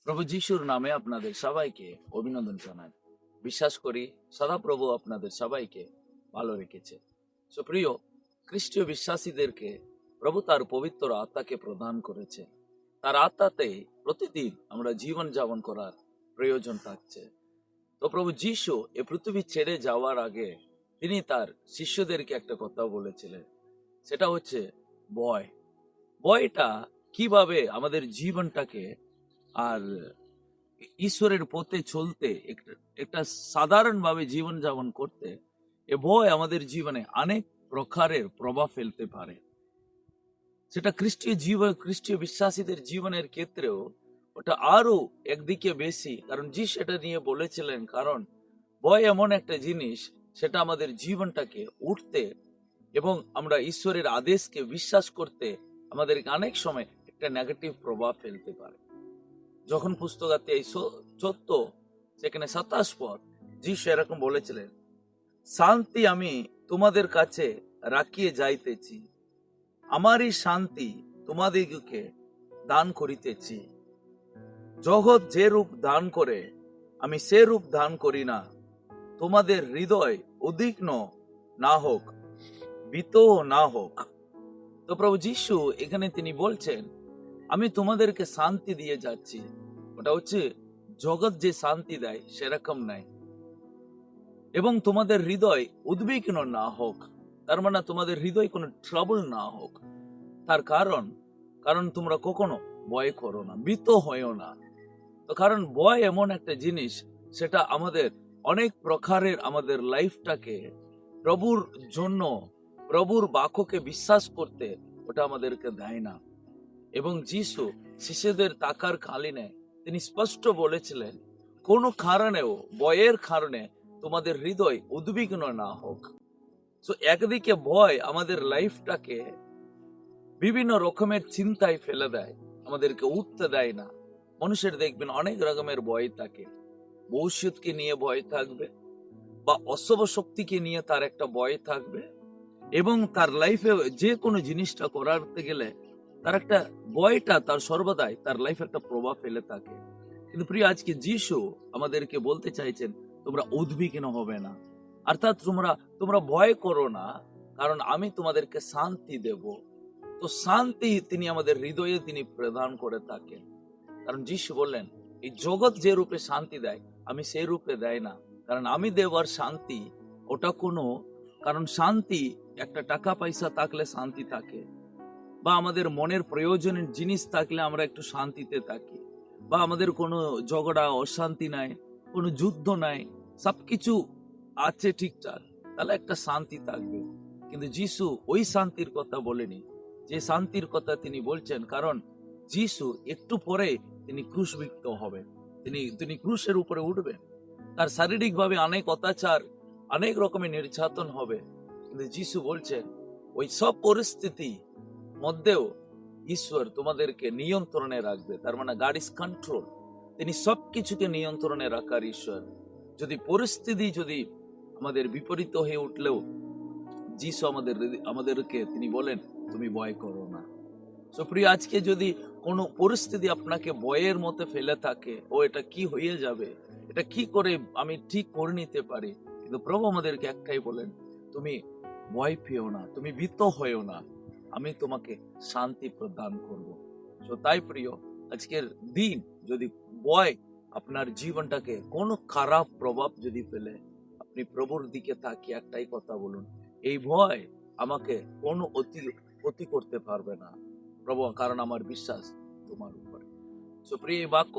প্রভু যিশুর নামে আপনাদের সবাইকে অভিনন্দন জানাই। বিশ্বাস করি সদাপ্রভু আপনাদের সবাইকে ভালো রেখেছে। সুপ্রিয় খ্রিস্টীয় বিশ্বাসীদেরকে প্রভু তার পবিত্র আত্মাকে প্রদান করেছে। তার আত্মাতে প্রতিদিন আমরা জীবন যাপন করার প্রয়োজন থাকছে। তো প্রভু যিশু এ পৃথিবী ছেড়ে যাওয়ার আগে তিনি তার শিষ্যদেরকে একটা কথা বলেছিলেন, সেটা হচ্ছে ভয়। ভয়টা কিভাবে আমাদের জীবনটাকে আর ঈশ্বরের পথে চলতে একটা সাধারণভাবে জীবনযাপন করতে এ ভয় আমাদের জীবনে অনেক প্রকারের প্রভাব ফেলতে পারে। সেটা খ্রিস্টীয় বিশ্বাসীদের জীবনের ক্ষেত্রেও ওটা আরো একদিকে বেশি, কারণ যিশু সেটা নিয়ে বলেছিলেন। কারণ ভয় এমন একটা জিনিস, সেটা আমাদের জীবনটাকে উঠতে এবং আমরা ঈশ্বরের আদেশকে বিশ্বাস করতে আমাদেরকে অনেক সময় একটা নেগেটিভ প্রভাব ফেলতে পারে। যখন পুস্তকাতে এই 14 সেখানে 27 পদ যিশু এরকম বলেছিলেন, শান্তি আমি তোমাদের কাছে রাখিয়ে যাইতেছি, আমারই শান্তি তোমাদিগকে দান করিতেছি। জগৎ যে রূপ দান করে আমি সে রূপ দান করি না। তোমাদের হৃদয় উদ্বিগ্ন না হোক, ভীত না হোক। তো প্রভু যিশু এখানে তিনি বলছেন, আমি তোমাদেরকে শান্তি দিয়ে যাচ্ছি। ওটা হচ্ছে জগৎ যে শান্তি দেয় সেরকম নাই। এবং তোমাদের হৃদয় উদ্বিগ্ন না হোক, তার মানে তোমাদের হৃদয় কোনো ট্রাবল না হোক। তার কারণ তোমরা কখনো ভয় করো না, ভীত হয়েও না। তো কারণ ভয় এমন একটা জিনিস, সেটা আমাদের অনেক প্রকারের আমাদের লাইফটাকে প্রভুর জন্য, প্রভুর বাক্যকে বিশ্বাস করতে ওটা আমাদেরকে দেয় না। এবং যিশু শিষ্যদের তাকার কালীনে তিনি স্পষ্ট বলেছিলেন, কোনো কারণেও ভয়ের কারণে তোমাদের হৃদয় উদ্বিগ্ন না হোক। তো একদিকে ভয় আমাদের লাইফটাকে বিভিন্ন রকমের চিন্তায় ফেলে দেয়, আমাদেরকে উঠতে দেয় না। মানুষের দেখবেন অনেক রকমের ভয় থাকে, ভবিষ্যৎকে নিয়ে ভয় থাকবে, বা অশুভ শক্তিকে নিয়ে তার একটা ভয় থাকবে, এবং তার লাইফে যে কোনো জিনিসটা করতে গেলে তার একটা ভয়টা তার সর্বদাই তার লাইফে একটা প্রভাব ফেলে থাকে। কিন্তু প্রিয়, আজকে যিশু আমাদেরকে বলতে চাইছেন, তোমরা উদ্বিগ্ন হবে না, অর্থাৎ তোমরা ভয় করো না, কারণ আমি তোমাদেরকে শান্তি দেব। তো শান্তি তিনি আমাদের হৃদয়ে তিনি প্রদান করে থাকেন। কারণ যিশু বললেন, এই জগৎ যে রূপে শান্তি দেয় আমি সেই রূপে দেয় না। কারণ আমি দেওয়ার শান্তি ওটা কোনো, কারণ শান্তি একটা টাকা পয়সা থাকলে শান্তি থাকে, বা আমাদের মনের প্রয়োজনের জিনিস থাকলে আমরা একটু শান্তিতে থাকি, বা আমাদের কোনো ঝগড়া অশান্তি নাই, কোনো যুদ্ধ নাই, সবকিছু আছে ঠিকঠাক, তাহলে একটা শান্তি থাকবে। কিন্তু যিশু ওই শান্তির কথা বলেনি, যে শান্তির কথা তিনি বলছেন। কারণ যিশু একটু পরে তিনি ক্রুশবিদ্ধ হবেন, তিনি ক্রুশের উপরে উঠবেন। তার শারীরিকভাবে অনেক অত্যাচার, অনেক রকমের নির্যাতন হবে। কিন্তু যিশু বলছেন, ওই সব পরিস্থিতি মধ্যেও ঈশ্বর তোমাদেরকে নিয়ন্ত্রণে রাখবে। তার মানে গড ইজ কন্ট্রোল। তিনি সবকিছুকে নিয়ন্ত্রণে রাখার ঈশ্বর। যদি পরিস্থিতি যদি আমাদের বিপরীত হয়ে উঠলেও যিশু আমাদেরকে তিনি বলেন, তুমি ভয় করো না। সুপ্রিয়, আজকে যদি কোনো পরিস্থিতি আপনাকে ভয়ের মধ্যে ফেলে থাকে, ও এটা কি হয়ে যাবে, এটা কি করে আমি ঠিক করে নিতে পারি, কিন্তু প্রভু আমাদেরকে একটাই বলেন, তুমি ভয় পেও না, তুমি ভীত হয়েও না, আমি তোমাকে শান্তি প্রদান করব। তো তাই প্রিয়, আজকের দিন যদি ভয় আপনার জীবনটাকে কোনো খারাপ প্রভাব যদি ফেলে, আপনি প্রভুর দিকে তাকিয়ে একটাই কথা বলুন, এই ভয় আমাকে কোনো ক্ষতি করতে পারবে না প্রভু, কারণ আমার বিশ্বাস তোমার উপরে। সুপ্রিয়, এই বাক্য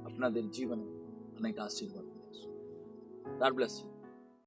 আপনাদের জীবনে অনেক আশীর্বাদ। God bless you.